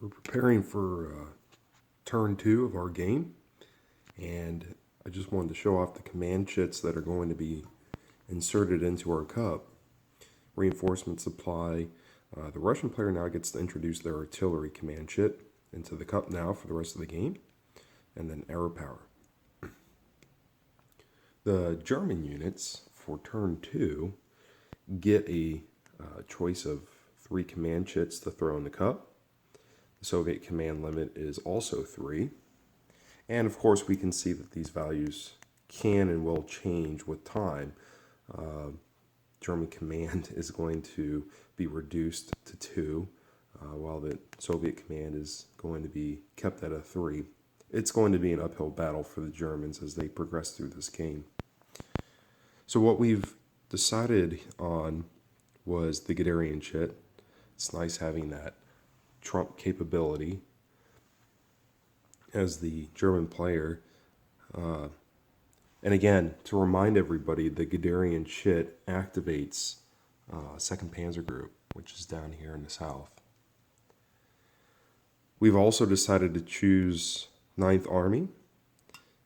We're preparing for turn 2 of our game, and I just wanted to show off the command chits that are going to be inserted into our cup. Reinforcement supply. The Russian player now gets to introduce their artillery command chit into the cup now for the rest of the game, and then arrow power. The German units for turn 2 get a choice of 3 command chits to throw in the cup. The Soviet command limit is also 3. And of course, we can see that these values can and will change with time. German command is going to be reduced to 2, while the Soviet command is going to be kept at a 3. It's going to be an uphill battle for the Germans as they progress through this game. So what we've decided on was the Garian chit. It's nice having that trump capability as the German player. And again, to remind everybody, the Garian chit activates 2nd Panzer Group, which is down here in the south. We've also decided to choose 9th Army,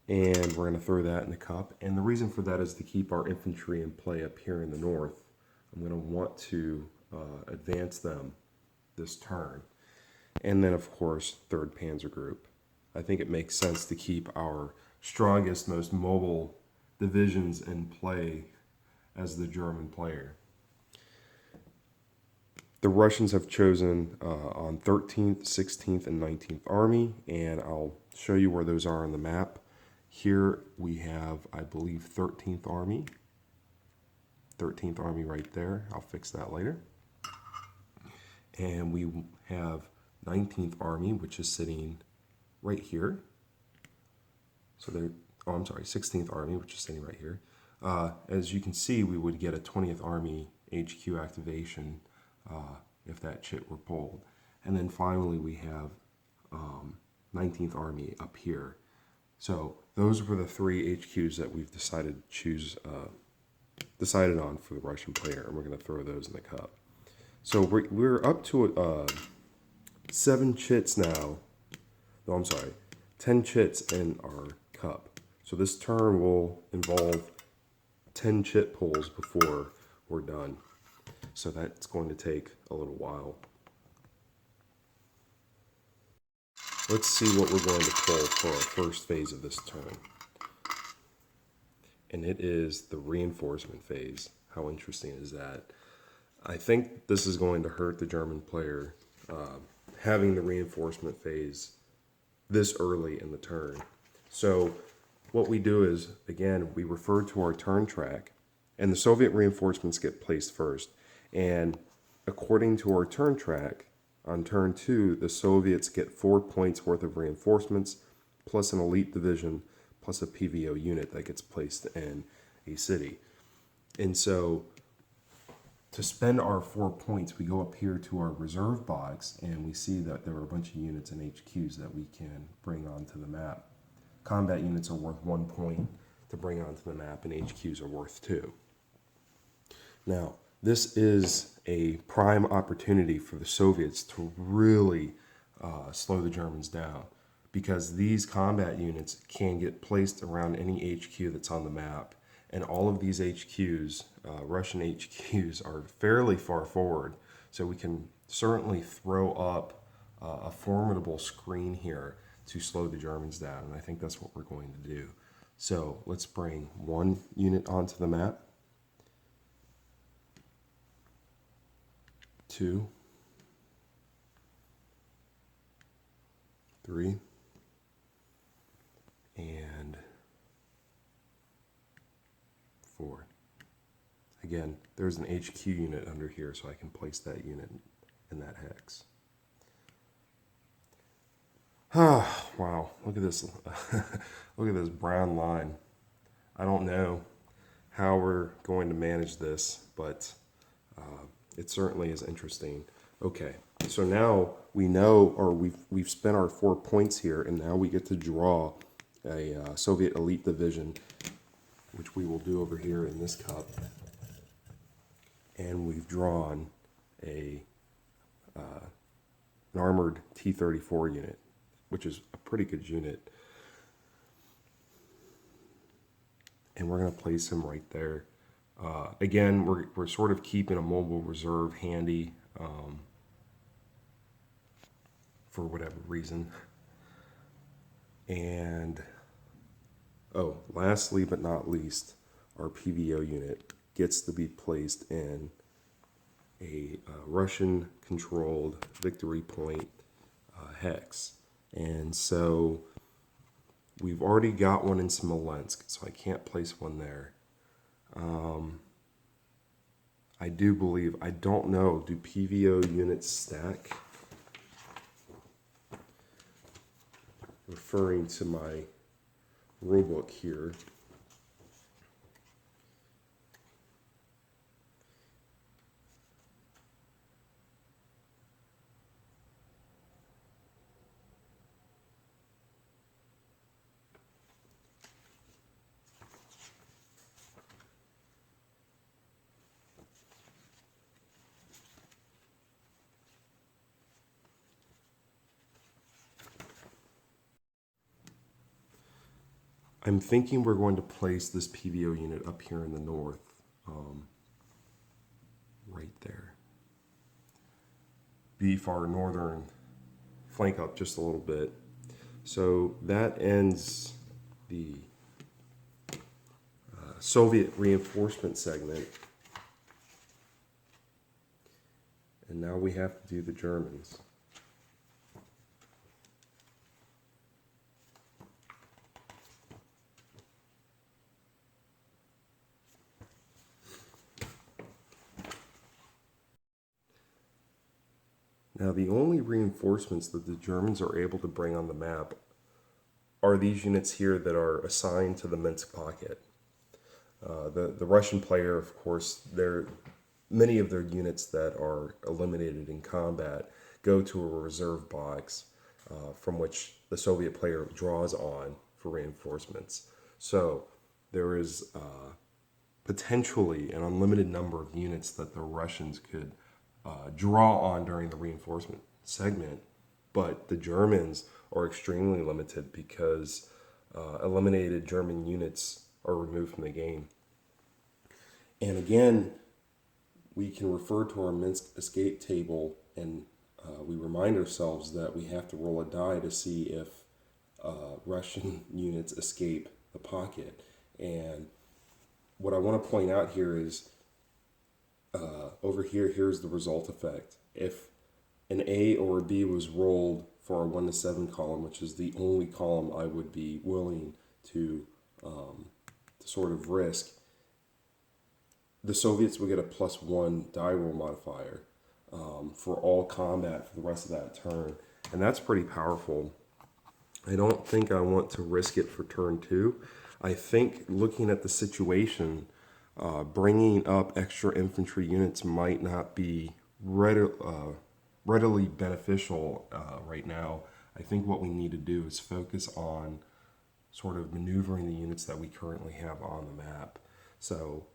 and we're going to throw that in the cup. And the reason for that is to keep our infantry in play up here in the north. I'm going to want to advance them this turn. And then, of course, 3rd Panzer Group. I think it makes sense to keep our strongest, most mobile divisions in play as the German player. The Russians have chosen on 13th, 16th, and 19th Army, and I'll show you where those are on the map. Here we have, I believe, 13th Army. 13th Army right there. I'll fix that later. And we have 19th Army, which is sitting right here. So they're, 16th Army, which is sitting right here. As you can see, we would get a 20th Army HQ activation if that chit were pulled. And then finally, we have 19th Army up here. So those were the 3 HQs that we've decided on for the Russian player, and we're going to throw those in the cup. So we're up to 7 chits now. No, I'm sorry, 10 chits in our cup. So this turn will involve 10 chit pulls before we're done. So that's going to take a little while. Let's see what we're going to pull for our first phase of this turn. And it is the reinforcement phase. How interesting is that? I think this is going to hurt the German player, having the reinforcement phase this early in the turn. So what we do is, again, we refer to our turn track, and the Soviet reinforcements get placed first. And according to our turn track, on turn 2, the Soviets get 4 points worth of reinforcements, plus an elite division, plus a PVO unit that gets placed in a city. And so to spend our 4 points, we go up here to our reserve box, and we see that there are a bunch of units and HQs that we can bring onto the map. Combat units are worth 1 point to bring onto the map, and HQs are worth 2. Now, this is a prime opportunity for the Soviets to really slow the Germans down, because these combat units can get placed around any HQ that's on the map. And all of these HQs, Russian HQs, are fairly far forward. So we can certainly throw up a formidable screen here to slow the Germans down. And I think that's what we're going to do. So let's bring 1 unit onto the map. 2. 3. And 4. Again, there's an HQ unit under here, so I can place that unit in that hex. Ah, wow, look at this. Look at this brown line. I don't know how we're going to manage this, but it certainly is interesting. Okay, so now we know, or we've spent our 4 points here, and now we get to draw a Soviet elite division, which we will do over here in this cup. And we've drawn a an armored T-34 unit, which is a pretty good unit. And we're going to place him right there. Again, we're sort of keeping a mobile reserve handy for whatever reason. And, oh, lastly but not least, our PVO unit gets to be placed in a Russian-controlled victory point hex. And so we've already got one in Smolensk, so I can't place one there. I do believe, I don't know, do PVO units stack? Referring to my rulebook here. I'm thinking we're going to place this PVO unit up here in the north, right there. Beef our northern flank up just a little bit. So that ends the Soviet reinforcement segment. And now we have to do the Germans. Now, the only reinforcements that the Germans are able to bring on the map are these units here that are assigned to the Minsk pocket. The Russian player, of course, many of their units that are eliminated in combat go to a reserve box from which the Soviet player draws on for reinforcements. So there is potentially an unlimited number of units that the Russians could draw on during the reinforcement segment, but the Germans are extremely limited because eliminated German units are removed from the game. And again, we can refer to our Minsk escape table, and we remind ourselves that we have to roll a die to see if Russian units escape the pocket. And what I want to point out here is over here, here's the result effect. If an A or a B was rolled for a 1 to 7 column, which is the only column I would be willing to sort of risk, the Soviets would get a +1 die roll modifier for all combat for the rest of that turn. And that's pretty powerful. I don't think I want to risk it for turn 2. I think looking at the situation, bringing up extra infantry units might not be readily beneficial right now. I think what we need to do is focus on sort of maneuvering the units that we currently have on the map. So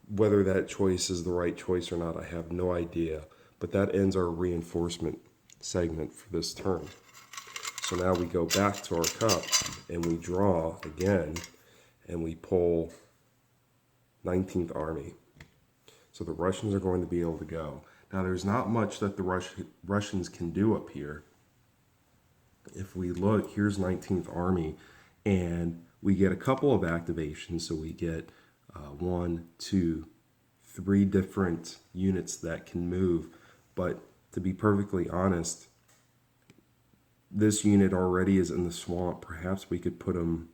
whether that choice is the right choice or not, I have no idea. But that ends our reinforcement segment for this turn. So now we go back to our cup and we draw again and we pull 19th Army. So the Russians are going to be able to go. Now there's not much that the Russians can do up here. If we look, here's 19th Army, and we get a couple of activations. So we get 1, 2, 3 different units that can move. But to be perfectly honest, this unit already is in the swamp. Perhaps we could put them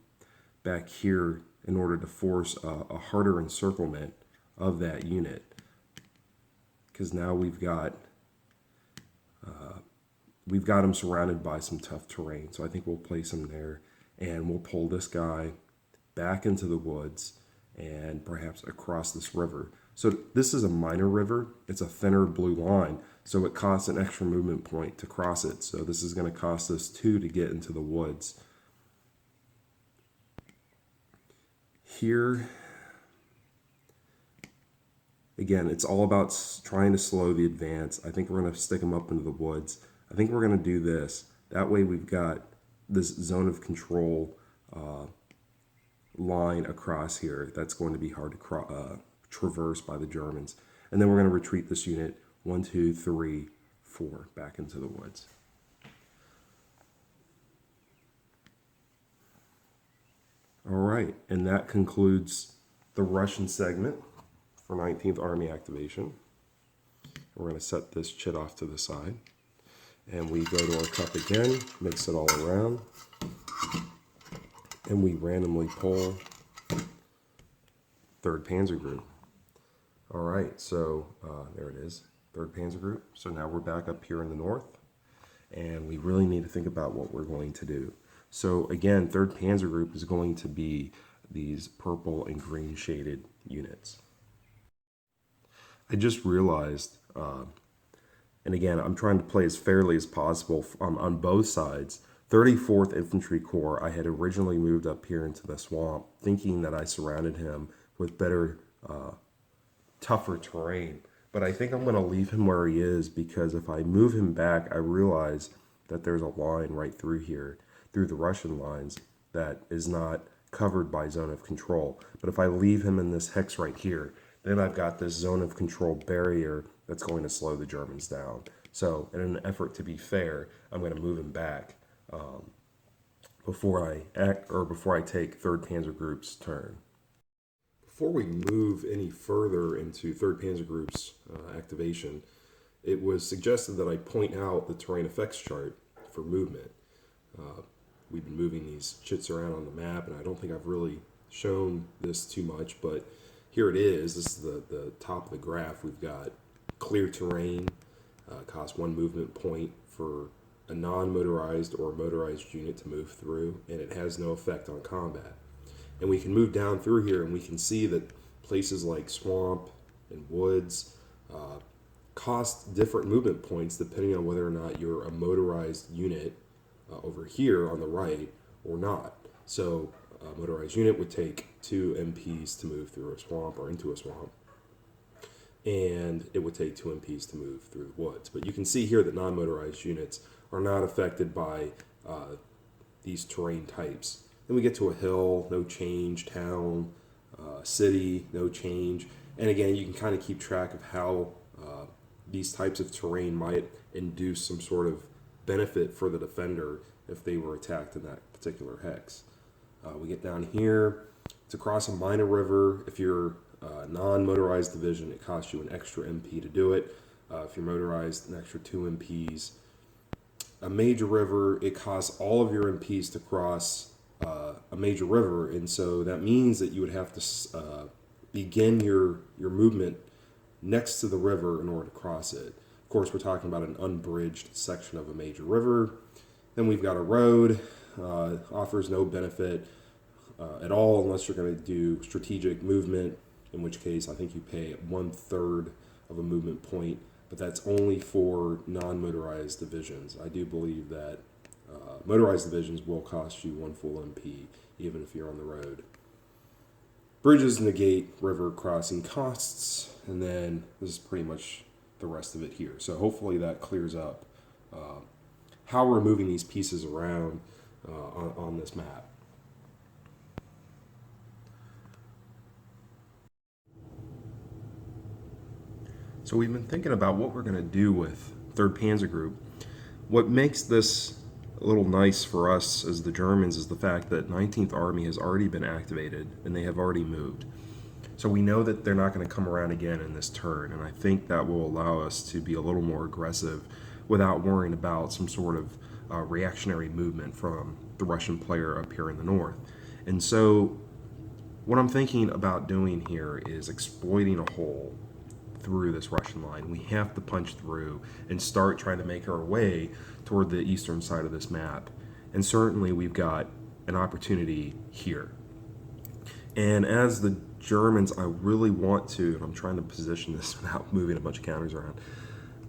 back here in order to force a harder encirclement of that unit. Because now we've got them surrounded by some tough terrain. So I think we'll place them there, and we'll pull this guy back into the woods and perhaps across this river. So this is a minor river. It's a thinner blue line, so it costs an extra movement point to cross it. So this is going to cost us 2 to get into the woods. Here, Again, it's all about trying to slow the advance. I think we're going to stick them up into the woods. I think we're going to do this. That way we've got this zone of control line across here that's going to be hard to traverse by the Germans. And then we're going to retreat this unit 1, 2, 3, 4 back into the woods. All right, and that concludes the Russian segment for 19th Army activation. We're going to set this chit off to the side. And we go to our cup again, mix it all around. And we randomly pull 3rd Panzer Group. All right, so there it is, 3rd Panzer Group. So now we're back up here in the north. And we really need to think about what we're going to do. So again, 3rd Panzer Group is going to be these purple and green shaded units. I just realized, and again, I'm trying to play as fairly as possible on both sides. 34th Infantry Corps, I had originally moved up here into the swamp, thinking that I surrounded him with better, tougher terrain. But I think I'm going to leave him where he is, because if I move him back, I realize that there's a line right through here, through the Russian lines, that is not covered by zone of control. But if I leave him in this hex right here, then I've got this zone of control barrier that's going to slow the Germans down. So in an effort to be fair, I'm going to move him back before I take 3rd Panzer Group's turn. Before we move any further into 3rd Panzer Group's activation, it was suggested that I point out the terrain effects chart for movement. We've been moving these chits around on the map, and I don't think I've really shown this too much, but here it is. This is the top of the graph. We've got clear terrain, costs 1 movement point for a non-motorized or motorized unit to move through, and it has no effect on combat. And we can move down through here, and we can see that places like swamp and woods cost different movement points depending on whether or not you're a motorized unit over here on the right or not. So a motorized unit would take 2 MPs to move through a swamp or into a swamp, and it would take 2 MPs to move through the woods. But you can see here that non-motorized units are not affected by these terrain types. Then we get to a hill, no change, town, city, no change. And again, you can kind of keep track of how these types of terrain might induce some sort of benefit for the defender if they were attacked in that particular hex. We get down here, it's across a minor river. If you're a non-motorized division, it costs you an extra MP to do it. If you're motorized, an extra 2 MPs. A major river, it costs all of your MPs to cross a major river, and so that means that you would have to begin your movement next to the river in order to cross it. Of course, we're talking about an unbridged section of a major river. Then we've got a road, offers no benefit at all unless you're going to do strategic movement, in which case I think you pay 1/3 of a movement point, but that's only for non-motorized divisions. I do believe that motorized divisions will cost you 1 full MP, even if you're on the road. Bridges negate river crossing costs, and then this is pretty much the rest of it here. So hopefully that clears up how we're moving these pieces around on this map. So we've been thinking about what we're going to do with 3rd Panzer Group. What makes this a little nice for us as the Germans is the fact that 19th Army has already been activated and they have already moved. So we know that they're not going to come around again in this turn, and I think that will allow us to be a little more aggressive without worrying about some sort of reactionary movement from the Russian player up here in the north. And so what I'm thinking about doing here is exploiting a hole through this Russian line. We have to punch through and start trying to make our way toward the eastern side of this map. And certainly we've got an opportunity here. And as the Germans, I really want to, and I'm trying to position this without moving a bunch of counters around,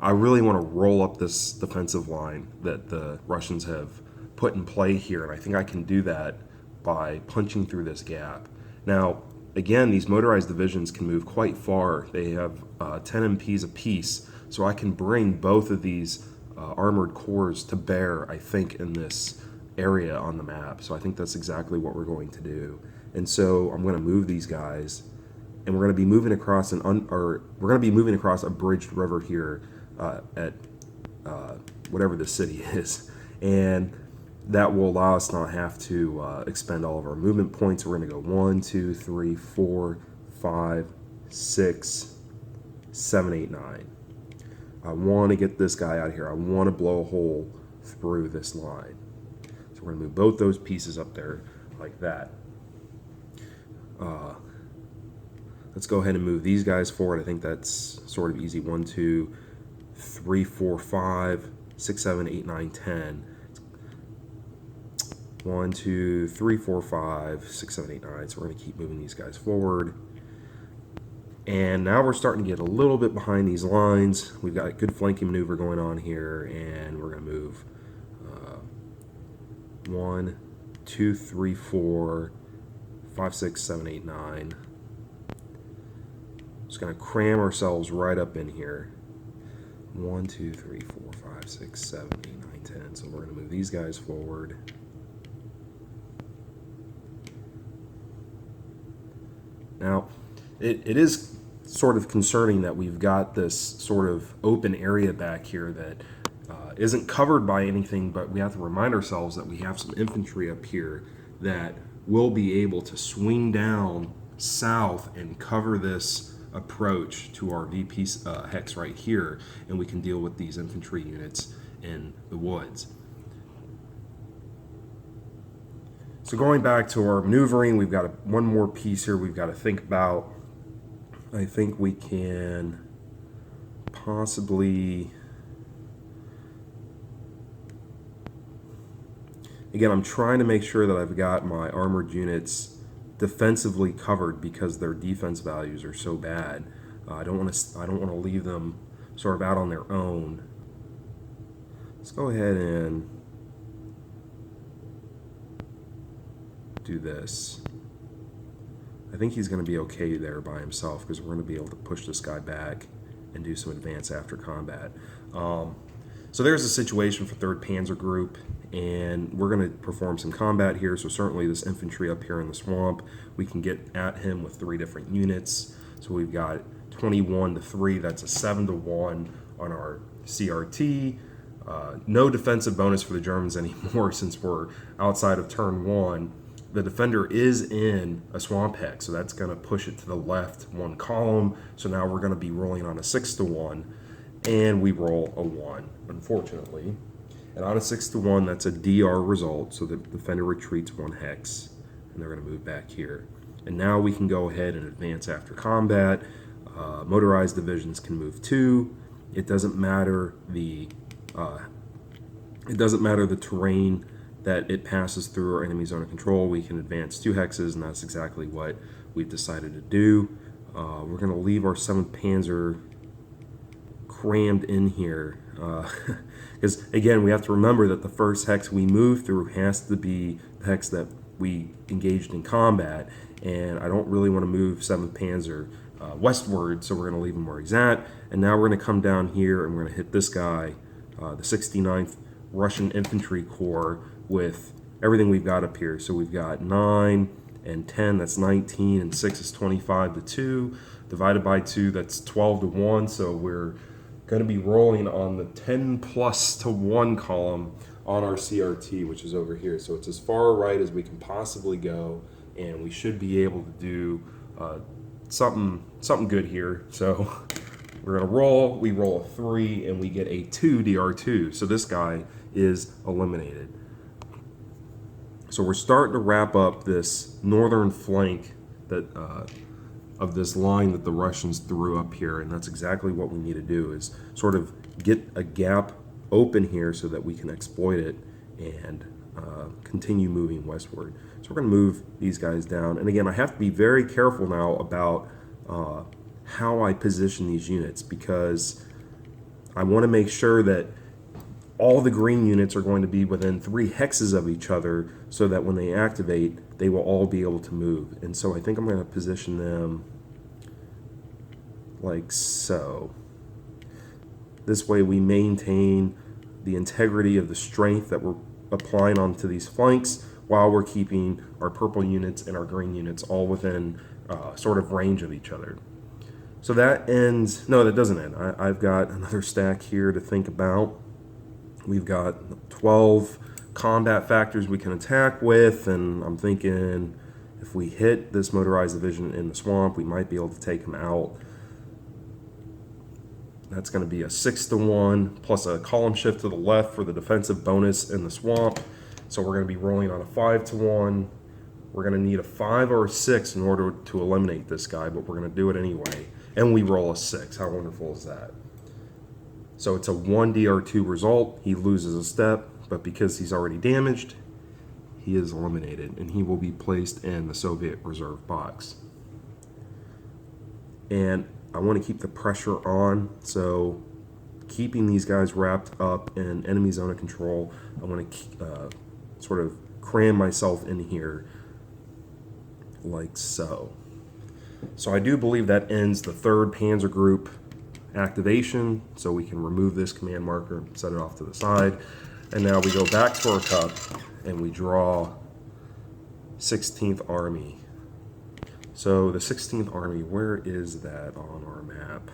I really want to roll up this defensive line that the Russians have put in play here, and I think I can do that by punching through this gap. Now, again, these motorized divisions can move quite far. They have 10 MPs apiece, so I can bring both of these armored cores to bear, I think, in this area on the map. So I think that's exactly what we're going to do. And so I'm going to move these guys, and we're going to be moving across we're going to be moving across a bridged river here at whatever the city is, and that will allow us not have to expend all of our movement points. We're going to go 1, 2, 3, 4, 5, 6, 7, 8, 9. I want to get this guy out of here. I want to blow a hole through this line. So we're going to move both those pieces up there like that. Let's go ahead and move these guys forward. I think that's sort of easy. 1, 2, 3, 4, 5, 6, 7, 8, 9, 10. 1, 2, 3, 4, 5, 6, 7, 8, 9. So we're going to keep moving these guys forward. And now we're starting to get a little bit behind these lines. We've got a good flanking maneuver going on here, and we're going to move 1, 2, 3, 4, 5, 6, 7, 8, 9. Just going to cram ourselves right up in here. 1, 2, 3, 4, 5, 6, 7, 8, 9, 10. So we're going to move these guys forward. Now, it is sort of concerning that we've got this sort of open area back here that isn't covered by anything, but we have to remind ourselves that we have some infantry up here that will be able to swing down south and cover this approach to our VP hex right here, and we can deal with these infantry units in the woods. So going back to our maneuvering, we've got one more piece here we've got to think about. I think we can possibly, again, I'm trying to make sure that I've got my armored units defensively covered because their defense values are so bad. I don't want to leave them sort of out on their own. Let's go ahead and do this. I think he's going to be okay there by himself because we're going to be able to push this guy back and do some advance after combat. So there's a situation for 3rd Panzer Group, and we're going to perform some combat here. So certainly this infantry up here in the swamp, we can get at him with 3 different units. So we've got 21 to 3, that's a 7 to 1 on our CRT. No defensive bonus for the Germans anymore since we're outside of turn 1. The defender is in a swamp hex, so that's going to push it to the left 1 column. So now we're going to be rolling on a 6 to 1, and we roll a 1, unfortunately. And on a 6 to 1, that's a DR result, so the defender retreats 1 hex, and they're going to move back here. And now we can go ahead and advance after combat. Motorized divisions can move 2. It doesn't matter the terrain that it passes through our enemy zone of control. We can advance 2 hexes, and that's exactly what we've decided to do. We're going to leave our 7th Panzer crammed in here because, again, we have to remember that the first hex we move through has to be the hex that we engaged in combat, and I don't really want to move 7th Panzer westward, so we're going to leave him where he's at. And now we're going to come down here, and we're going to hit this guy, the 69th Russian Infantry Corps, with everything we've got up here. So we've got 9 and 10, that's 19, and 6 is 25 to 2. Divided by 2, that's 12 to 1. So we're going to be rolling on the 10 plus to 1 column on our CRT, which is over here. So it's as far right as we can possibly go, and we should be able to do something good here. So we're going to roll. We roll a 3, and we get a 2 DR2. So this guy is eliminated. So we're starting to wrap up this northern flank that of this line that the Russians threw up here, and that's exactly what we need to do, is sort of get a gap open here so that we can exploit it and continue moving westward. So we're going to move these guys down, and again, I have to be very careful now about how I position these units, because I want to make sure that all the green units are going to be within 3 hexes of each other so that when they activate, they will all be able to move. And so I think I'm going to position them like so. This way we maintain the integrity of the strength that we're applying onto these flanks while we're keeping our purple units and our green units all within sort of range of each other. So that ends, no, that doesn't end. I've got another stack here to think about. We've got 12 combat factors we can attack with, and I'm thinking if we hit this motorized division in the swamp, we might be able to take them out. That's going to be a 6-to-1 plus a column shift to the left for the defensive bonus in the swamp. So we're going to be rolling on a 5-to-1. We're going to need a 5 or a 6 in order to eliminate this guy, but we're going to do it anyway. And we roll a 6. How wonderful is that? So it's a 1 DR2 result. He loses a step, but because he's already damaged, he is eliminated, and he will be placed in the Soviet reserve box. And I want to keep the pressure on, so keeping these guys wrapped up in enemy zone of control, I want to sort of cram myself in here like so. So I do believe that ends the 3rd Panzer Group activation, so we can remove this command marker, set it off to the side, and now we go back to our cup and we draw 16th Army. So the 16th Army, where is that on our map?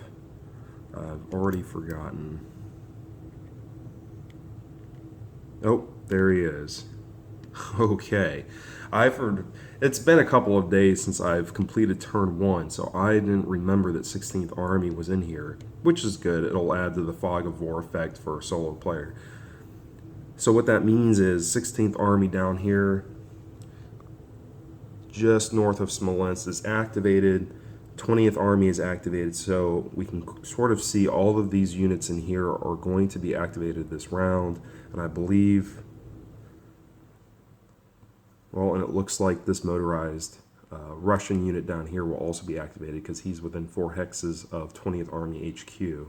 I've already forgotten. Oh, there he is. Okay. It's been a couple of days since I've completed turn 1, so I didn't remember that 16th Army was in here, which is good. It'll add to the fog of war effect for a solo player. So what that means is 16th Army down here, just north of Smolensk, is activated. 20th Army is activated, so we can sort of see all of these units in here are going to be activated this round, and I believe, well, and it looks like this motorized Russian unit down here will also be activated because he's within 4 hexes of 20th Army HQ.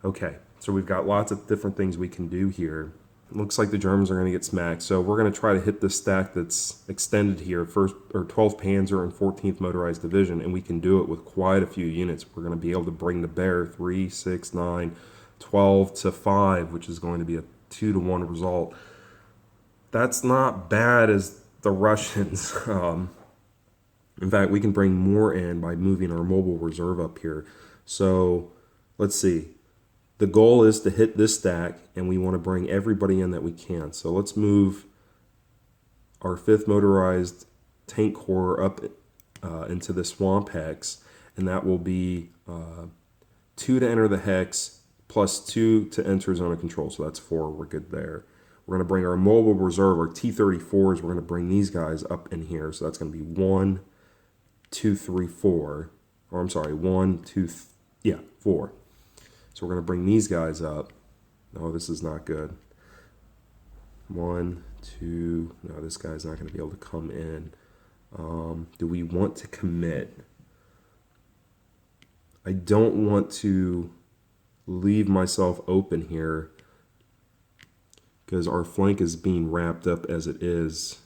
Okay, so we've got lots of different things we can do here. It looks like the Germans are going to get smacked, so we're going to try to hit this stack that's extended here, 12th Panzer and 14th Motorized Division, and we can do it with quite a few units. We're going to be able to bring to bear 3, 6, 9, 12 to 5, which is going to be a 2-to-1 result. That's not bad as the Russians. In fact, we can bring more in by moving our mobile reserve up here. So let's see. The goal is to hit this stack, and we want to bring everybody in that we can. So let's move our 5th Motorized Tank Corps up into the Swamp Hex, and that will be 2 to enter the Hex, plus 2 to enter Zone of Control. So that's 4. We're good there. We're going to bring our mobile reserve, our T-34s, we're going to bring these guys up in here. So that's going to be 1, 2, 3, 4. Or I'm sorry, 1, 2, 4. So we're going to bring these guys up. Oh, this is not good. 1, 2. No, this guy's not going to be able to come in. Do we want to commit? I don't want to leave myself open here because our flank is being wrapped up as it is.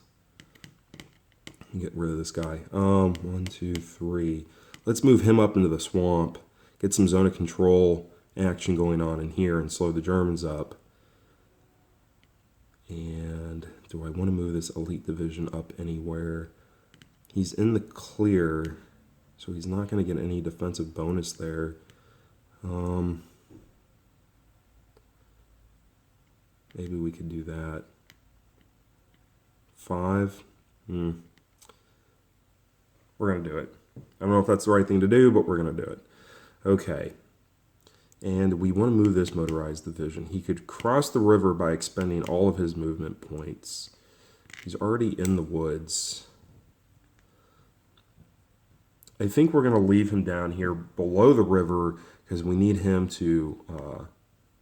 Get rid of this guy. 1, 2, 3. Let's move him up into the swamp. Get some zone of control action going on in here and slow the Germans up. And do I want to move this elite division up anywhere? He's in the clear, so he's not going to get any defensive bonus there. Maybe we could do that. 5. We're going to do it. I don't know if that's the right thing to do, but we're going to do it. Okay. And we want to move this motorized division. He could cross the river by expending all of his movement points. He's already in the woods. I think we're going to leave him down here below the river because we need him to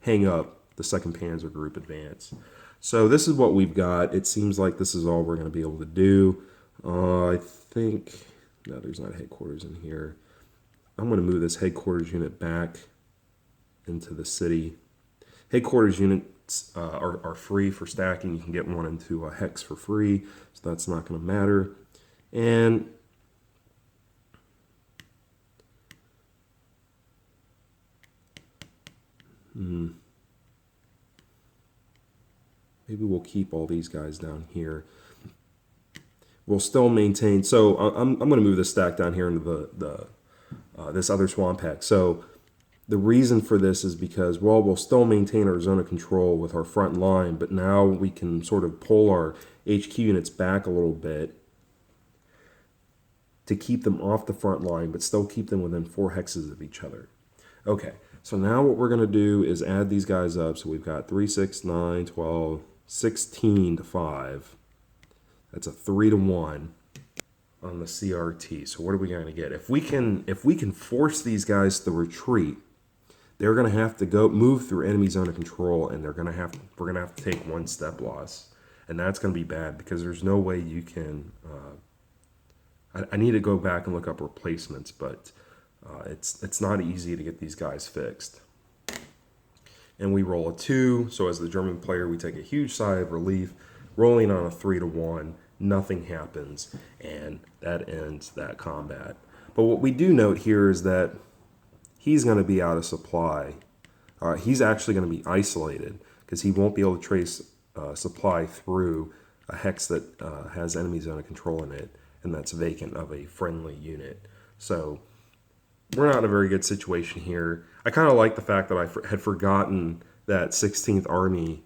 hang up the 2nd Panzer Group advance. So this is what we've got. It seems like this is all we're going to be able to do. I think, no, there's not a headquarters in here. I'm going to move this headquarters unit back into the city. Headquarters units are free for stacking. You can get one into a hex for free, so that's not going to matter. And maybe we'll keep all these guys down here. We'll still maintain. So I'm going to move this stack down here into this other swamp hex. So the reason for this is because, well, we'll still maintain our zone of control with our front line, but now we can sort of pull our HQ units back a little bit to keep them off the front line, but still keep them within 4 hexes of each other. Okay, so now what we're going to do is add these guys up. So we've got 3, 6, 9, 12, 16 to 5. That's a 3 to 1 on the CRT. So what are we going to get? If we can force these guys to retreat, they're going to have to move through enemy zone of control, and we're going to have to take 1 step loss, and that's going to be bad because there's no way you can. I need to go back and look up replacements, but it's not easy to get these guys fixed. And we roll a 2, so as the German player, we take a huge sigh of relief. Rolling on a 3 to 1, nothing happens, and that ends that combat. But what we do note here is that he's going to be out of supply. He's actually going to be isolated because he won't be able to trace supply through a hex that has enemy zone of control in it, and that's vacant of a friendly unit. So we're not in a very good situation here. I kind of like the fact that I had forgotten that 16th Army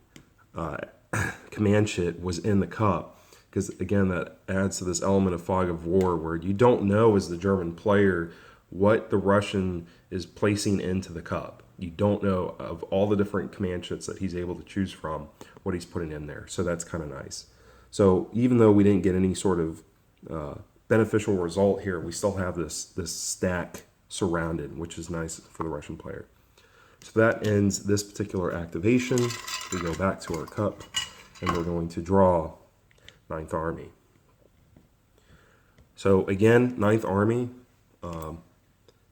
command shit was in the cup, because again, that adds to this element of fog of war where you don't know as the German player what the Russian is placing into the cup. You don't know of all the different command shits that he's able to choose from what he's putting in there. So that's kind of nice. So even though we didn't get any sort of beneficial result here, we still have this stack surrounded, which is nice for the Russian player. So that ends this particular activation. We go back to our cup, and we're going to draw 9th Army. So again, 9th Army,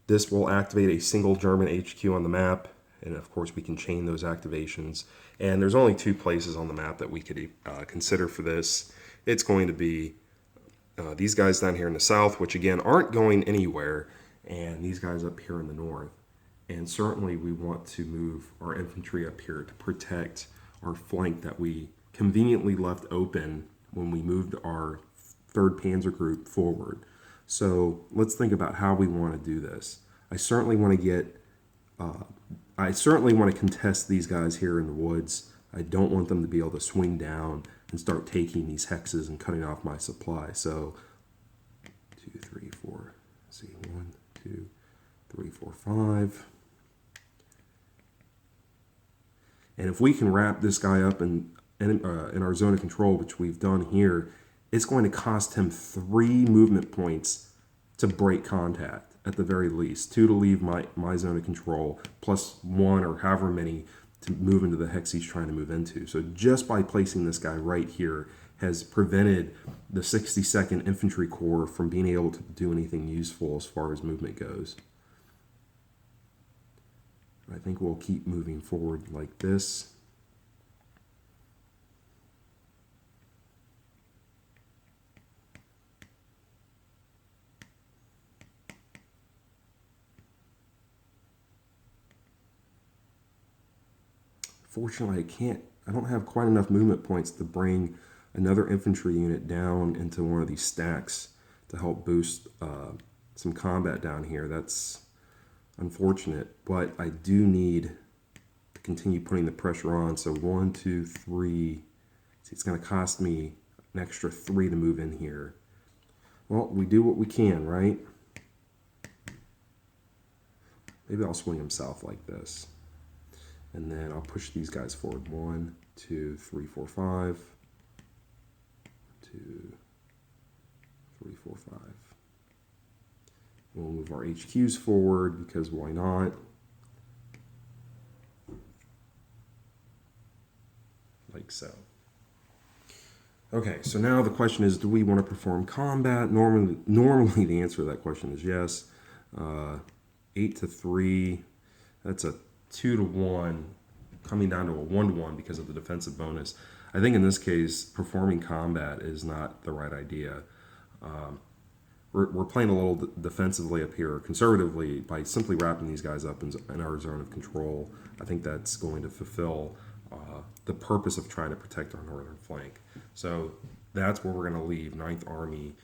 this will activate a single German HQ on the map, and of course we can chain those activations. And there's only 2 places on the map that we could consider for this. It's going to be these guys down here in the south, which again aren't going anywhere, and these guys up here in the north. And certainly we want to move our infantry up here to protect our flank that we conveniently left open when we moved our 3rd Panzer Group forward. So let's think about how we want to do this. I certainly want to contest these guys here in the woods. I don't want them to be able to swing down and start taking these hexes and cutting off my supply. So 2, 3, 4. See, 1, 2, 3, 4, 5. And if we can wrap this guy up in our zone of control, which we've done here, it's going to cost him 3 movement points to break contact at the very least. 2 to leave my zone of control, plus 1 or however many to move into the hex he's trying to move into. So just by placing this guy right here has prevented the 62nd Infantry Corps from being able to do anything useful as far as movement goes. I think we'll keep moving forward like this. Fortunately, I don't have quite enough movement points to bring another infantry unit down into one of these stacks to help boost some combat down here. That's unfortunate, but I do need to continue putting the pressure on. So 1, 2, 3. See, it's going to cost me an extra 3 to move in here. Well, we do what we can, right? Maybe I'll swing them south like this. And then I'll push these guys forward. 1, 2, 3, 4, 5. 2, 3, 4, 5. We'll move our HQs forward because why not? Like so. Okay, so now the question is, do we want to perform combat? Normally the answer to that question is yes. 8 to 3. That's a 2 to 1. coming down to a 1-to-1 because of the defensive bonus. I think in this case, performing combat is not the right idea. We're playing a little defensively up here, conservatively, by simply wrapping these guys up in our zone of control. I think that's going to fulfill the purpose of trying to protect our northern flank. So that's where we're going to leave 9th Army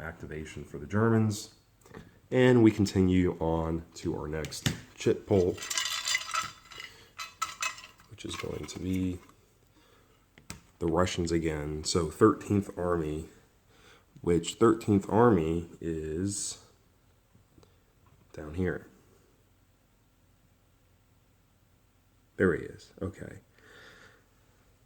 activation for the Germans. And we continue on to our next chit pull, which is going to be the Russians again. So 13th Army, which 13th Army is down here. There he is. Okay.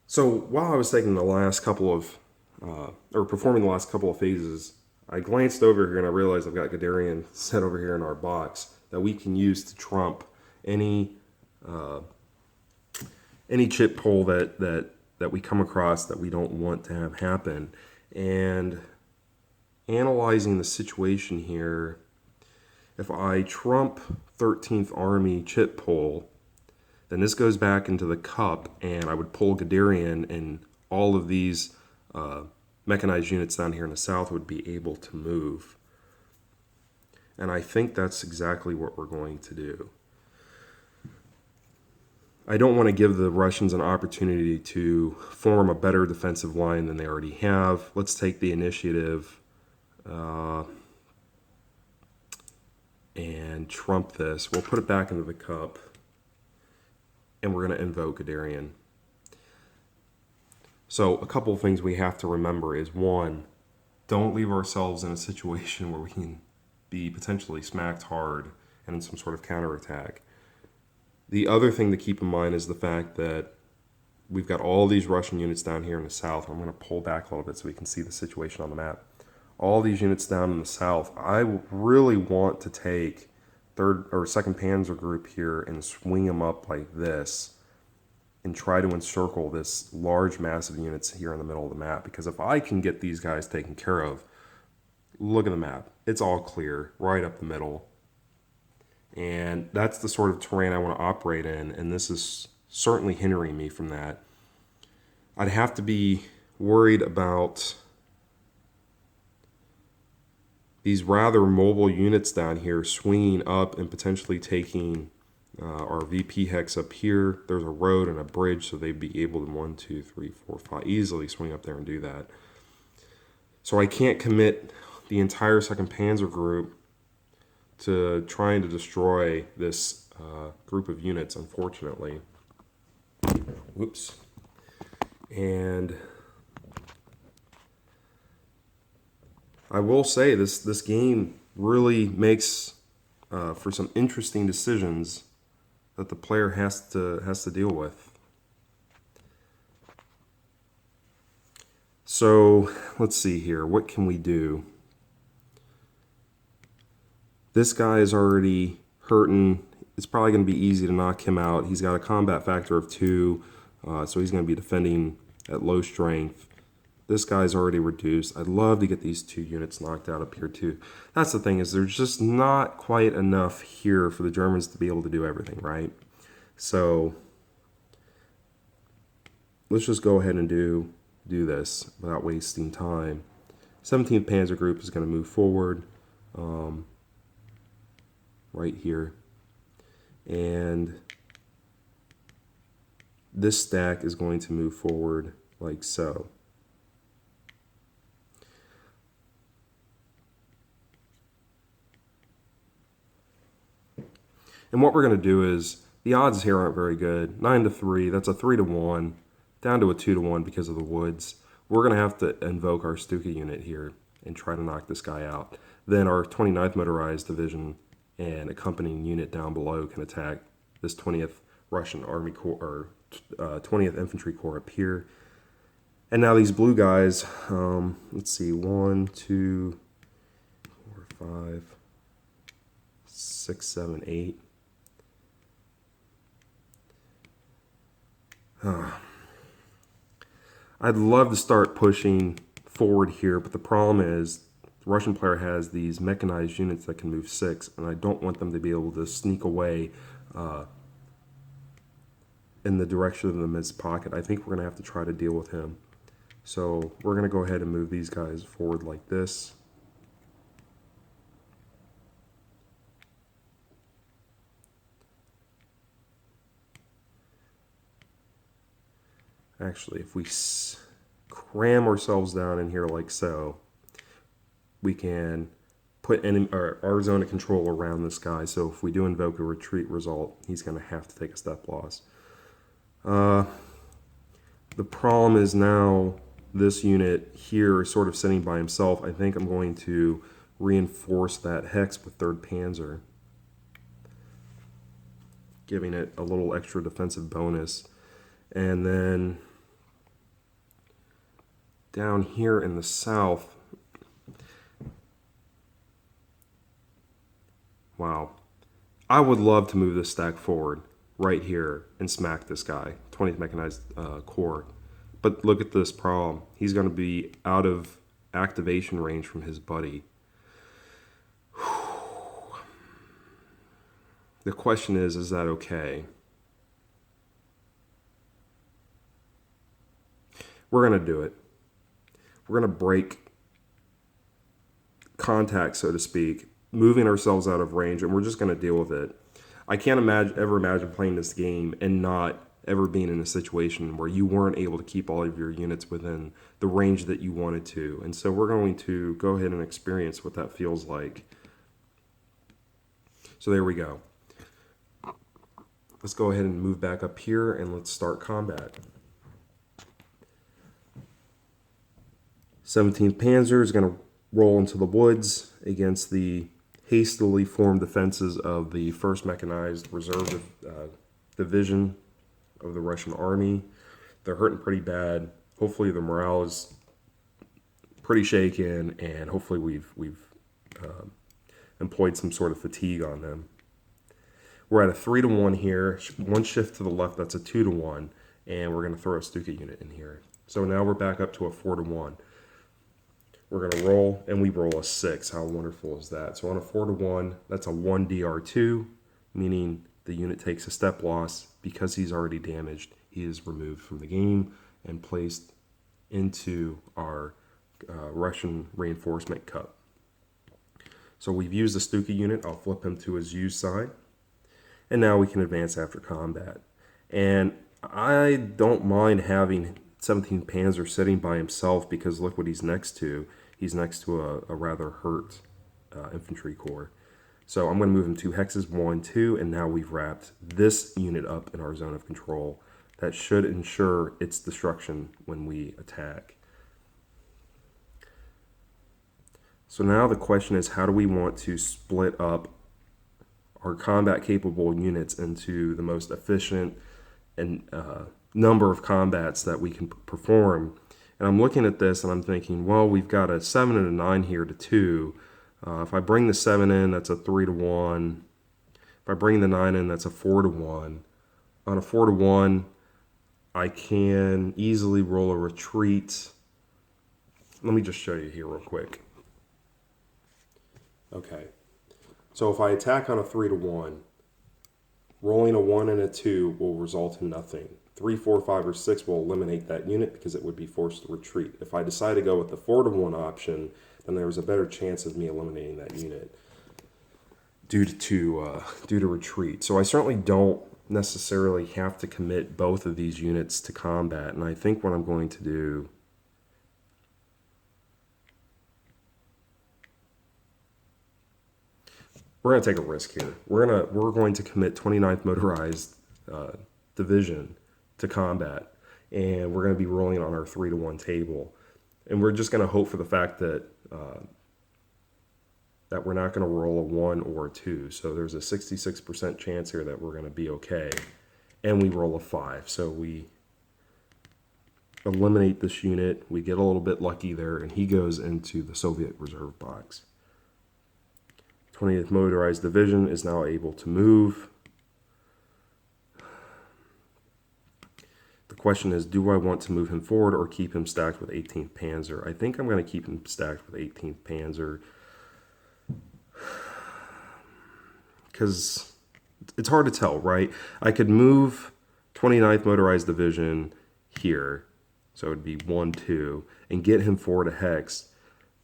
So while I was taking the last couple of, or performing the last couple of phases, I glanced over here and I realized I've got Garian set over here in our box that we can use to trump any chip pull that we come across that we don't want to have happen. And analyzing the situation here, if I trump 13th Army chip pull, then this goes back into the cup, and I would pull Garian, and all of these mechanized units down here in the south would be able to move. And I think that's exactly what we're going to do. I don't want to give the Russians an opportunity to form a better defensive line than they already have. Let's take the initiative and trump this. We'll put it back into the cup. And we're going to invoke Garian. So a couple of things we have to remember is, one, don't leave ourselves in a situation where we can be potentially smacked hard and in some sort of counterattack. The other thing to keep in mind is the fact that we've got all these Russian units down here in the south. I'm going to pull back a little bit so we can see the situation on the map. All these units down in the south, I really want to take 3rd or 2nd Panzer Group here and swing them up like this and try to encircle this large mass of units here in the middle of the map. Because if I can get these guys taken care of, look at the map. It's all clear right up the middle. And that's the sort of terrain I want to operate in, and this is certainly hindering me from that. I'd have to be worried about these rather mobile units down here swinging up and potentially taking our VP hex up here. There's a road and a bridge, so they'd be able to 1, 2, 3, 4, 5 easily swing up there and do that. So I can't commit the entire 2nd Panzer Group to trying to destroy this group of units, unfortunately. Whoops. And I will say this game really makes for some interesting decisions that the player has to deal with. So let's see here. What can we do? This guy is already hurting. It's probably going to be easy to knock him out. He's got a combat factor of 2, so he's going to be defending at low strength. This guy's already reduced. I'd love to get these 2 units knocked out up here too. That's the thing, is there's just not quite enough here for the Germans to be able to do everything, right? So let's just go ahead and do this without wasting time. 17th Panzer Group is going to move forward right here. And this stack is going to move forward like so. And what we're going to do is, the odds here aren't very good. 9-3, that's a 3-1, down to a 2-1 because of the woods. We're going to have to invoke our Stuka unit here and try to knock this guy out. Then our 29th Motorized Division and accompanying unit down below can attack this 20th Russian Army Corps, or 20th Infantry Corps up here. And now these blue guys, let's see, 1, 2, 4, 5, 6, 7, 8. I'd love to start pushing forward here, but the problem is the Russian player has these mechanized units that can move 6, and I don't want them to be able to sneak away in the direction of the mid's pocket, I think we're going to have to try to deal with him. So we're going to go ahead and move these guys forward like this. Actually, if we cram ourselves down in here like so, we can put our zone of control around this guy. So if we do invoke a retreat result, he's going to have to take a step loss. The problem is now this unit here is sort of sitting by himself. I think I'm going to reinforce that hex with 3rd Panzer, giving it a little extra defensive bonus. And then down here in the south, wow, I would love to move this stack forward right here and smack this guy, 20th Mechanized Corps. But look at this problem. He's going to be out of activation range from his buddy. The question is that okay? We're going to do it. We're going to break contact, so to speak, moving ourselves out of range, and we're just going to deal with it. I can't ever imagine playing this game and not ever being in a situation where you weren't able to keep all of your units within the range that you wanted to. And so we're going to go ahead and experience what that feels like. So there we go. Let's go ahead and move back up here and let's start combat. 17th Panzer is going to roll into the woods against the hastily formed defenses of the 1st Mechanized Reserve Division of the Russian Army. They're hurting pretty bad. Hopefully the morale is pretty shaken, and hopefully we've employed some sort of fatigue on them. We're at a 3-to-1 here. One shift to the left, that's a 2-to-1, and we're going to throw a Stuka unit in here. So now we're back up to a 4-to-1. We're going to roll, and we roll a 6. How wonderful is that? So on a 4-to-1, that's a 1 DR2, meaning the unit takes a step loss. Because he's already damaged, he is removed from the game and placed into our Russian reinforcement cup. So we've used the Stuka unit. I'll flip him to his used side. And now we can advance after combat. And I don't mind having 17th Panzer sitting by himself, because look what he's next to. He's next to a rather hurt infantry corps. So I'm going to move him 2 hexes, 1, 2, and now we've wrapped this unit up in our zone of control. That should ensure its destruction when we attack. So now the question is, how do we want to split up our combat-capable units into the most efficient and number of combats that we can perform? And I'm looking at this and I'm thinking, well, we've got a 7 and a 9 here to 2. If I bring the 7 in, that's a 3-to-1. If I bring the 9 in, that's a 4-to-1. On a 4-to-1, I can easily roll a retreat. Let me just show you here real quick. Okay. So if I attack on a 3-to-1, rolling a 1 and a 2 will result in nothing. 3, 4, 5, or 6 will eliminate that unit because it would be forced to retreat. If I decide to go with the 4-to-1 option, then there's a better chance of me eliminating that unit due to retreat. So I certainly don't necessarily have to commit both of these units to combat. And I think what I'm going to do we're going to take a risk here. We're going to commit 29th Motorized Division to combat, and we're going to be rolling on our 3-to-1 table. And we're just going to hope for the fact that that we're not going to roll a 1 or a 2. So there's a 66% chance here that we're going to be okay. And we roll a 5. So we eliminate this unit. We get a little bit lucky there, and he goes into the Soviet reserve box. 20th Motorized Division is now able to move. The question is, do I want to move him forward or keep him stacked with 18th Panzer? I think I'm going to keep him stacked with 18th Panzer, because it's hard to tell, right? I could move 29th Motorized Division here. So it would be 1, 2, and get him forward to Hex.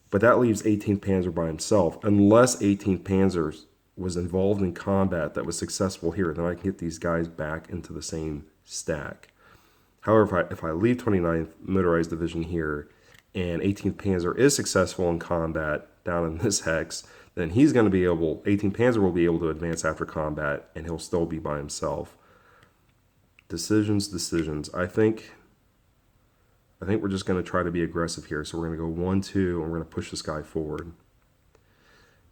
But that leaves 18th Panzer by himself. Unless 18th Panzer was involved in combat that was successful here, then I can get these guys back into the same stack. However, if I leave 29th Motorized Division here and 18th Panzer is successful in combat down in this hex, then he's going to be able, 18th Panzer will be able to advance after combat, and he'll still be by himself. Decisions. I think we're just going to try to be aggressive here. So we're going to go 1, 2, and we're going to push this guy forward.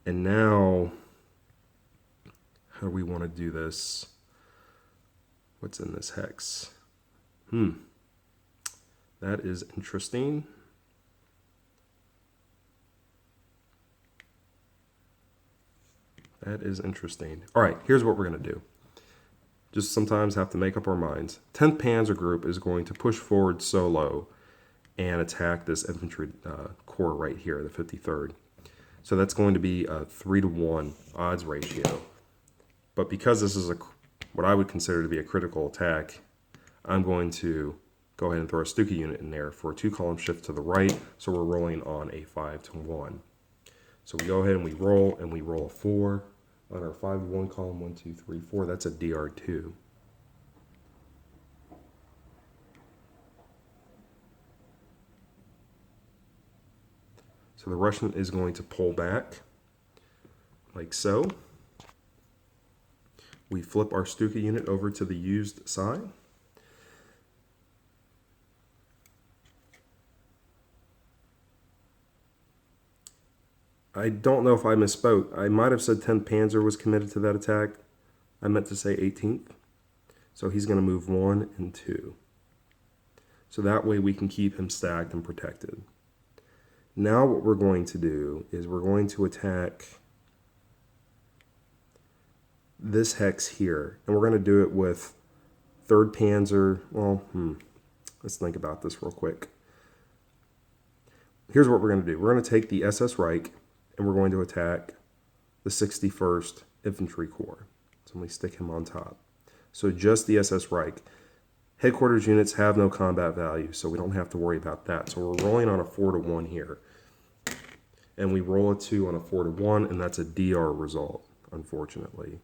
And now, how do we want to do this? What's in this hex? That is interesting. That is interesting. All right, here's what we're going to do. Just sometimes have to make up our minds. 10th Panzer Group is going to push forward solo and attack this infantry corps right here, the 53rd. So that's going to be a 3-to-1 odds ratio. But because this is what I would consider to be a critical attack, I'm going to go ahead and throw a Stuka unit in there for a 2-column shift to the right, so we're rolling on a 5-to-1. So we go ahead and we roll a 4 on our 5-to-1 column, 1, 2, 3, 4. That's a DR2. So the Russian is going to pull back, like so. We flip our Stuka unit over to the used side. I don't know if I misspoke. I might have said 10th Panzer was committed to that attack. I meant to say 18th. So he's going to move 1 and 2. So that way we can keep him stacked and protected. Now what we're going to do is we're going to attack this hex here. And we're going to do it with 3rd Panzer. Well, let's think about this real quick. Here's what we're going to do. We're going to take the SS Reich and we're going to attack the 61st Infantry Corps. So let me stick him on top. So just the SS Reich. Headquarters units have no combat value, so we don't have to worry about that. So we're rolling on a 4-to-1 here. And we roll a 2 on a 4-to-1, and that's a DR result, unfortunately.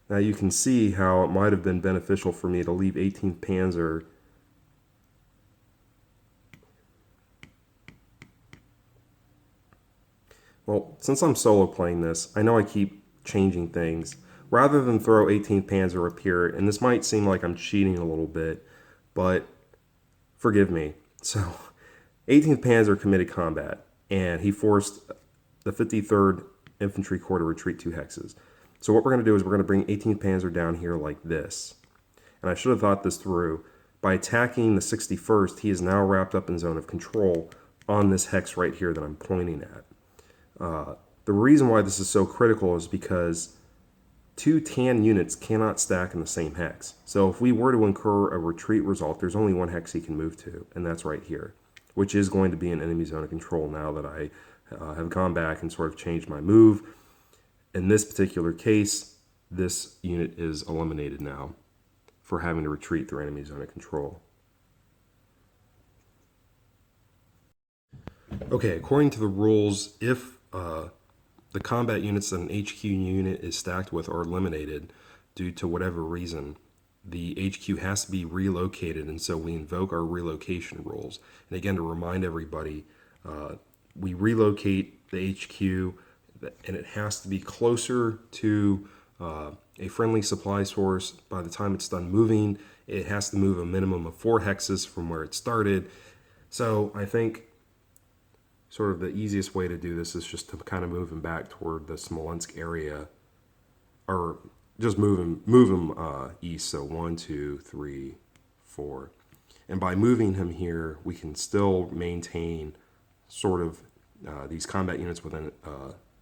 Now you can see how it might have been beneficial for me to leave 18th Panzer Well, since I'm solo playing this, I know I keep changing things. Rather than throw 18th Panzer up here, and this might seem like I'm cheating a little bit, but forgive me. So, 18th Panzer committed combat, and he forced the 53rd Infantry Corps to retreat 2 hexes. So what we're going to do is we're going to bring 18th Panzer down here like this. And I should have thought this through. By attacking the 61st, he is now wrapped up in zone of control on this hex right here that I'm pointing at. The reason why this is so critical is because 2 tan units cannot stack in the same hex. So if we were to incur a retreat result, there's only 1 hex he can move to, and that's right here, which is going to be an enemy zone of control now that I have gone back and sort of changed my move. In this particular case, this unit is eliminated now for having to retreat through enemy zone of control. Okay, according to the rules, if the combat units that an HQ unit is stacked with are eliminated due to whatever reason, the HQ has to be relocated, and so we invoke our relocation rules. And again, to remind everybody, we relocate the HQ, and it has to be closer to a friendly supply source by the time it's done moving. It has to move a minimum of 4 hexes from where it started. So I think sort of the easiest way to do this is just to kind of move him back toward the Smolensk area, or just move him east. So 1, 2, 3, 4. And by moving him here, we can still maintain sort of these combat units within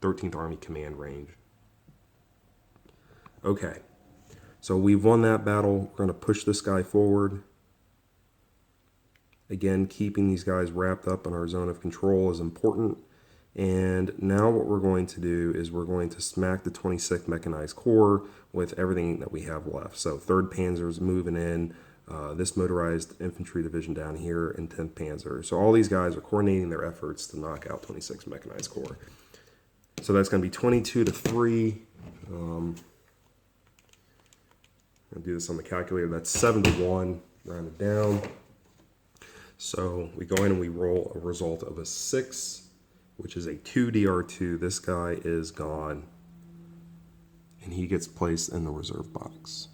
13th Army command range. Okay, so we've won that battle. We're going to push this guy forward. Again, keeping these guys wrapped up in our zone of control is important. And now what we're going to do is we're going to smack the 26th Mechanized Corps with everything that we have left. So 3rd Panzer is moving in, this motorized infantry division down here, and 10th Panzer. So all these guys are coordinating their efforts to knock out 26th Mechanized Corps. So that's going to be 22-3. I'm going to do this on the calculator. That's 7-1, rounded down. So we go in and we roll a result of a 6, which is a 2 DR2. This guy is gone, and he gets placed in the reserve box.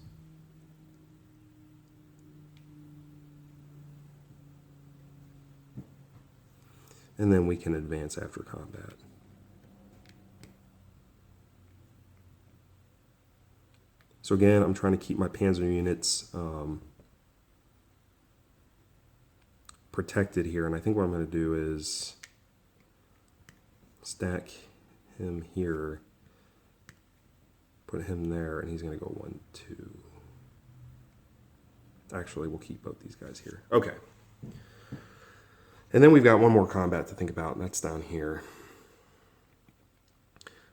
And then we can advance after combat. So again, I'm trying to keep my Panzer units protected here, and I think what I'm going to do is stack him here, put him there, and he's going to go 1, 2. Actually, we'll keep both these guys here. Okay. And then we've got one more combat to think about, and that's down here.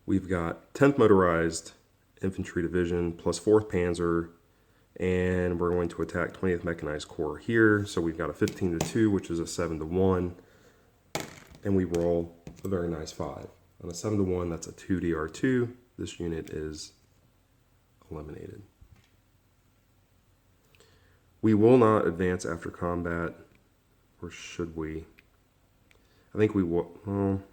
We've got 10th Motorized Infantry Division plus 4th Panzer, and we're going to attack 20th Mechanized Corps here. So we've got a 15-2, which is a 7-1, and we roll a very nice 5. On a 7-1, that's a 2 DR2. This unit is eliminated. We will not advance after combat, or should we? I think we will.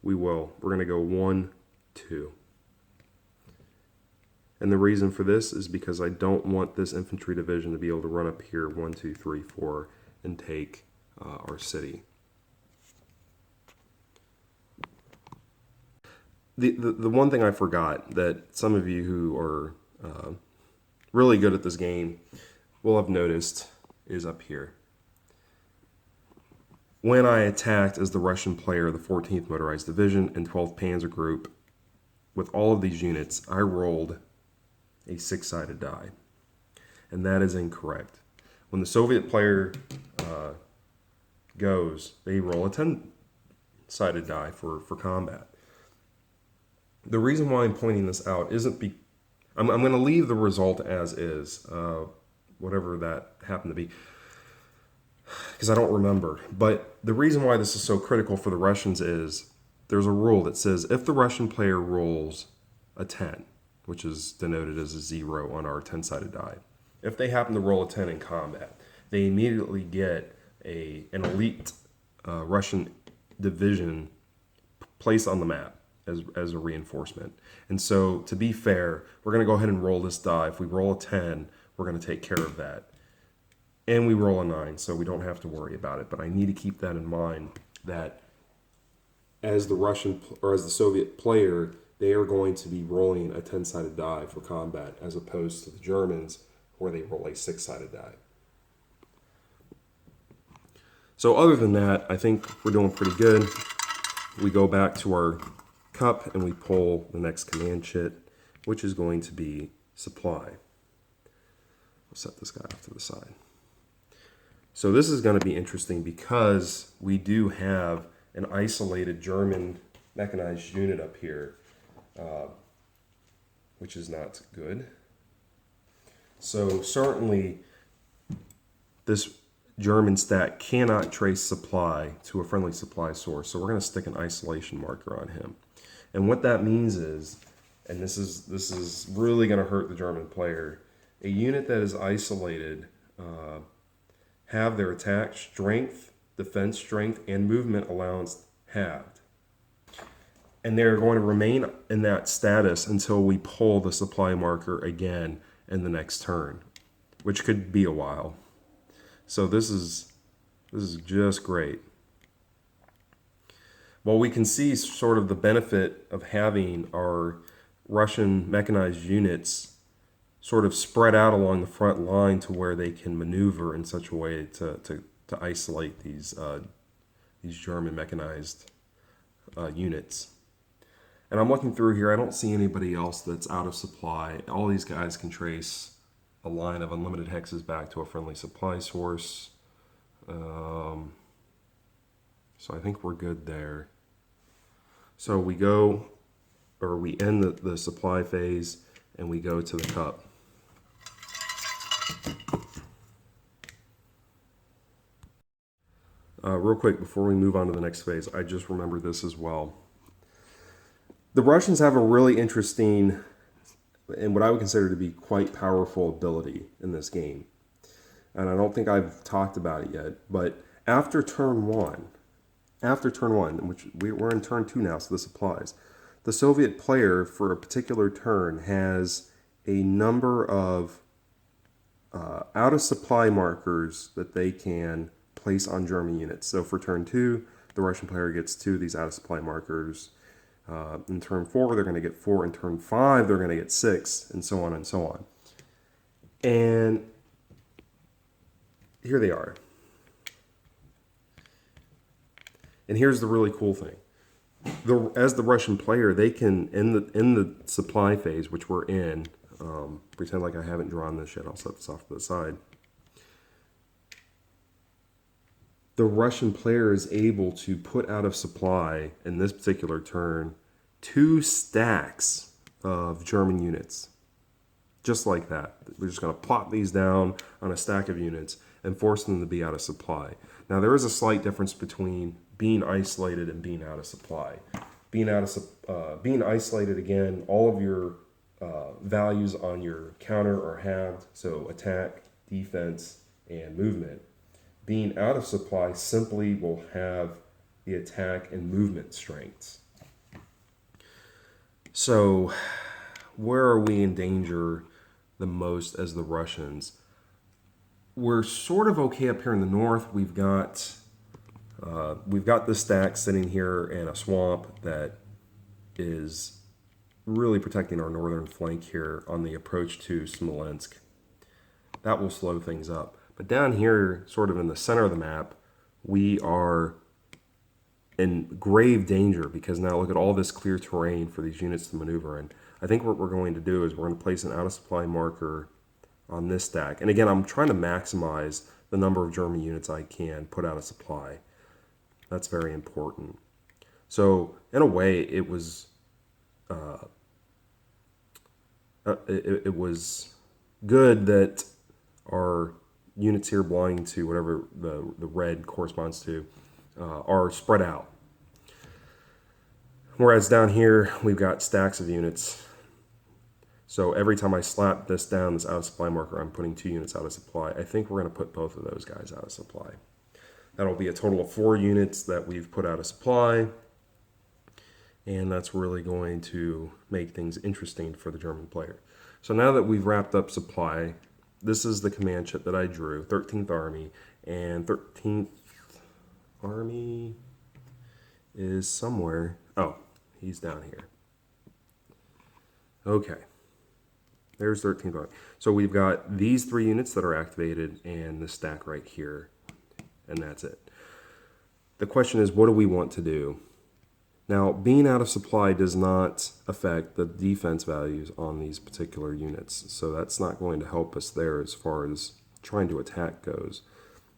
We will. We're going to go 1, 2. And the reason for this is because I don't want this infantry division to be able to run up here 1, 2, 3, 4 and take our city. The one thing I forgot that some of you who are really good at this game will have noticed is up here. When I attacked as the Russian player, the 14th Motorized Division and 12th Panzer Group, with all of these units, I rolled a 6-sided die. And that is incorrect. When the Soviet player goes, they roll a 10-sided die for combat. The reason why I'm pointing this out isn't I'm going to leave the result as is, whatever that happened to be, because I don't remember. But the reason why this is so critical for the Russians is there's a rule that says if the Russian player rolls a 10, which is denoted as a 0 on our 10-sided die, if they happen to roll a 10 in combat, they immediately get an elite Russian division placed on the map as a reinforcement. And so, to be fair, we're going to go ahead and roll this die. If we roll a 10, we're going to take care of that. And we roll a 9, so we don't have to worry about it. But I need to keep that in mind, that as the Russian or as the Soviet player, they are going to be rolling a 10-sided die for combat, as opposed to the Germans, where they roll a 6-sided die. So other than that, I think we're doing pretty good. We go back to our cup and we pull the next command chit, which is going to be supply. We'll set this guy off to the side. So this is going to be interesting because we do have an isolated German mechanized unit up here, which is not good. So certainly this German stat cannot trace supply to a friendly supply source. So we're going to stick an isolation marker on him. And what that means is, and this is really going to hurt the German player, a unit that is isolated have their attack strength, defense strength, and movement allowance halved. And they're going to remain in that status until we pull the supply marker again in the next turn, which could be a while. So this is just great. Well, we can see sort of the benefit of having our Russian mechanized units sort of spread out along the front line to where they can maneuver in such a way to isolate these German mechanized units. And I'm looking through here. I don't see anybody else that's out of supply. All these guys can trace a line of unlimited hexes back to a friendly supply source. So I think we're good there. So we go, or we end the supply phase, and we go to the cup. Real quick, before we move on to the next phase, I just remembered this as well. The Russians have a really interesting, and what I would consider to be quite powerful ability in this game. And I don't think I've talked about it yet, but after turn one, which we're in turn 2 now, so this applies, the Soviet player for a particular turn has a number of out-of-supply markers that they can place on German units. So for turn 2, the Russian player gets 2 of these out-of-supply markers. In turn 4, they're going to get 4. In turn 5, they're going to get 6, and so on and so on. And here they are. And here's the really cool thing. As the Russian player, they can, in the supply phase, which we're in, pretend like I haven't drawn this yet. I'll set this off to the side. The Russian player is able to put out of supply, in this particular turn, 2 stacks of German units. Just like that. We're just going to plop these down on a stack of units and force them to be out of supply. Now, there is a slight difference between being isolated and being out of supply. Being isolated, again, all of your values on your counter are halved, so attack, defense, and movement. Being out of supply simply will have the attack and movement strengths. So, where are we in danger the most as the Russians? We're sort of okay up here in the north. We've got this stack sitting here in a swamp that is really protecting our northern flank here on the approach to Smolensk. That will slow things up. But down here, sort of in the center of the map, we are in grave danger because now look at all this clear terrain for these units to maneuver in. I think what we're going to do is we're going to place an out-of-supply marker on this stack. And again, I'm trying to maximize the number of German units I can put out of supply. That's very important. So in a way, it was it was good that our units here belonging to whatever the red corresponds to are spread out. Whereas down here, we've got stacks of units. So every time I slap this down, this out-of-supply marker, I'm putting 2 units out of supply. I think we're going to put both of those guys out of supply. That'll be a total of 4 units that we've put out of supply. And that's really going to make things interesting for the German player. So now that we've wrapped up supply, this is the command chip that I drew, 13th Army. And 13th Army is somewhere. Oh, he's down here. Okay. There's 13th Army. So we've got these 3 units that are activated and the stack right here. And that's it. The question is, what do we want to do? Now, being out of supply does not affect the defense values on these particular units. So that's not going to help us there as far as trying to attack goes.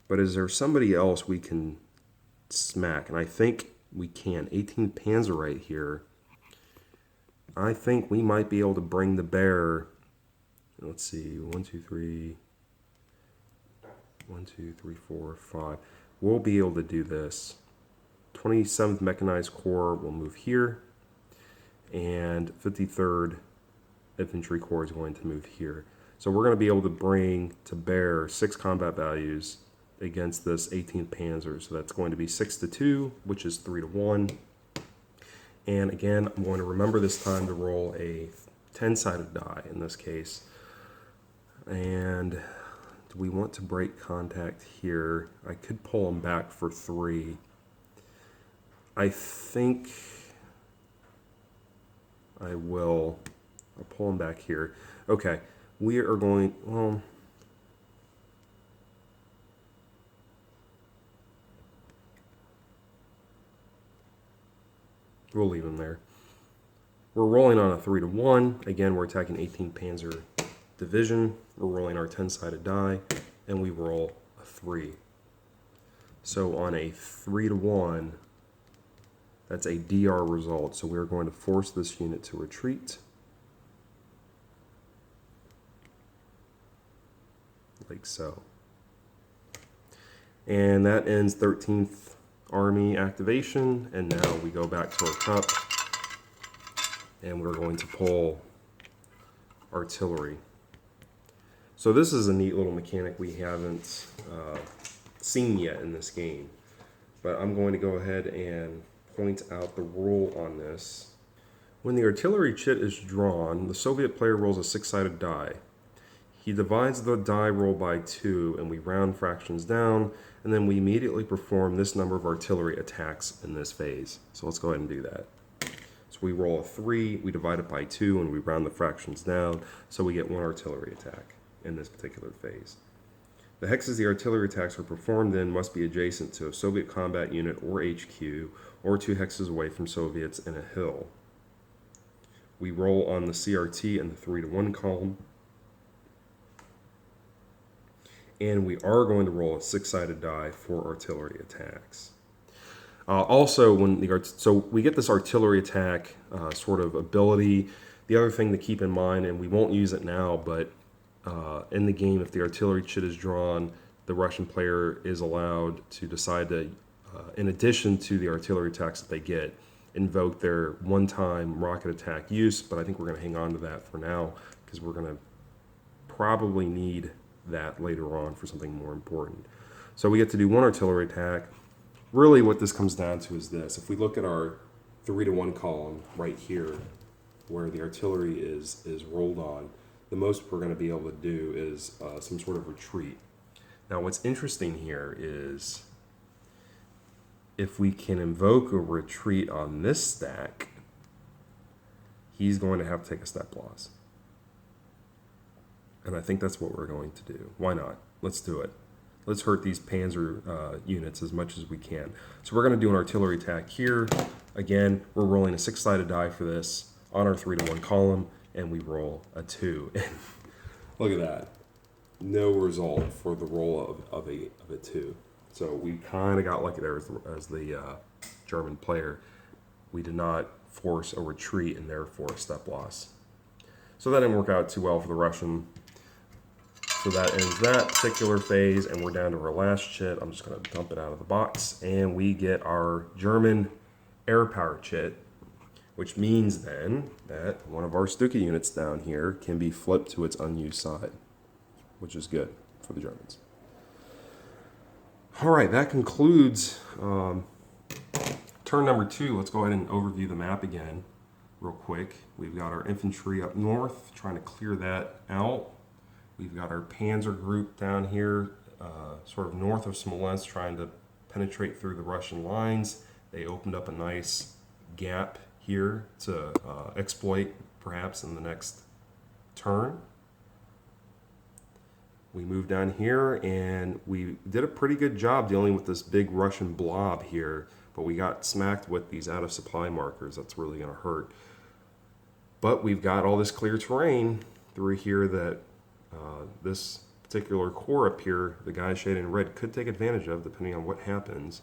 But is there somebody else we can smack? And I think we can. 18th Panzer right here. I think we might be able to bring the bear. Let's see, 1, 2, 3, 4, 5. We'll be able to do this. 27th Mechanized Corps will move here, and 53rd Infantry Corps is going to move here. So we're going to be able to bring to bear 6 combat values against this 18th Panzer. So that's going to be 6-2, which is 3-1. And again, I'm going to remember this time to roll a 10-sided die in this case. And do we want to break contact here? I could pull them back for 3. I think I will. I'll pull them back here. Okay, we are going, well, we'll leave them there. We're rolling on a 3-1. Again, we're attacking 18th Panzer Division. We're rolling our 10-sided die, and we roll a 3. So on a 3-to-1, that's a DR result. So we're going to force this unit to retreat. Like so. And that ends 13th Army activation. And now we go back to our cup. And we're going to pull artillery. So this is a neat little mechanic we haven't seen yet in this game. But I'm going to go ahead and point out the rule on this. When the artillery chit is drawn, the Soviet player rolls a 6-sided die. He divides the die roll by 2, and we round fractions down, and then we immediately perform this number of artillery attacks in this phase. So let's go ahead and do that. So we roll a 3, we divide it by 2, and we round the fractions down, so we get 1 artillery attack in this particular phase. The hexes the artillery attacks are performed in must be adjacent to a Soviet combat unit or HQ, or 2 hexes away from Soviets in a hill. We roll on the CRT in the 3-to-1 column. And we are going to roll a 6-sided die for artillery attacks. Also, so we get this artillery attack sort of ability. The other thing to keep in mind, and we won't use it now, but in the game, if the artillery chit is drawn, the Russian player is allowed to decide to, in addition to the artillery attacks that they get, invoke their one-time rocket attack use. But I think we're going to hang on to that for now because we're going to probably need that later on for something more important. So we get to do 1 artillery attack. Really what this comes down to is this. If we look at our 3-to-1 column right here where the artillery is rolled on, the most we're going to be able to do is some sort of retreat. Now what's interesting here is if we can invoke a retreat on this stack, he's going to have to take a step loss. And I think that's what we're going to do. Why not? Let's do it. Let's hurt these Panzer units as much as we can. So we're going to do an artillery attack here. Again, we're rolling a 6-sided die for this on our 3-to-1 column, and we roll a 2. Look at that. No result for the roll of a 2. So we kind of got lucky there as the German player. We did not force a retreat and therefore a step loss. So that didn't work out too well for the Russian. So that ends that particular phase, and we're down to our last chit. I'm just going to dump it out of the box, and we get our German air power chit, which means then that one of our Stuka units down here can be flipped to its unused side, which is good for the Germans. All right, that concludes turn number 2. Let's go ahead and overview the map again real quick. We've got our infantry up north, trying to clear that out. We've got our Panzer Group down here, sort of north of Smolensk, trying to penetrate through the Russian lines. They opened up a nice gap here to exploit, perhaps, in the next turn. We moved down here, and we did a pretty good job dealing with this big Russian blob here, but we got smacked with these out-of-supply markers. That's really going to hurt. But we've got all this clear terrain through here that this particular core up here, the guy shaded in red, could take advantage of depending on what happens.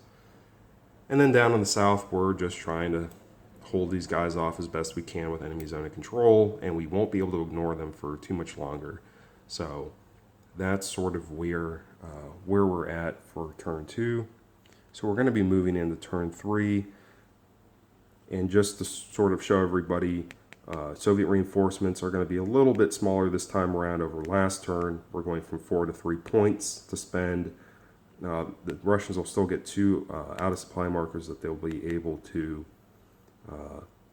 And then down in the south, we're just trying to hold these guys off as best we can with enemy zone of control, and we won't be able to ignore them for too much longer. So that's sort of where we're at for turn 2. So we're going to be moving into turn 3, and just to sort of show everybody, Soviet reinforcements are going to be a little bit smaller this time around over last turn. We're going from 4 to 3 points to spend. The Russians will still get 2 out-of-supply markers that they'll be able to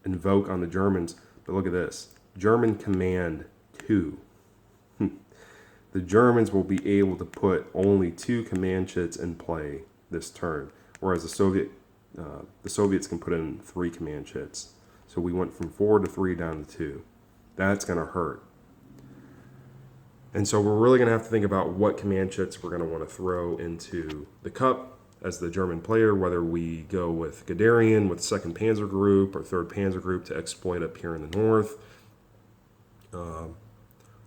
invoke on the Germans. But look at this. German Command 2. The Germans will be able to put only 2 command chits in play this turn, whereas the Soviets can put in 3 command chits. So we went from 4 to 3 down to 2. That's going to hurt. And so we're really going to have to think about what command chits we're going to want to throw into the cup as the German player, whether we go with Garian with 2nd Panzer Group or 3rd Panzer Group to exploit up here in the north,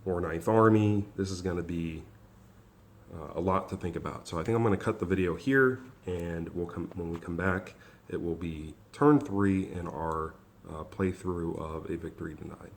or 9th Army. This is going to be a lot to think about. So I think I'm going to cut the video here, and when we come back, it will be turn 3 in our playthrough of A Victory Denied.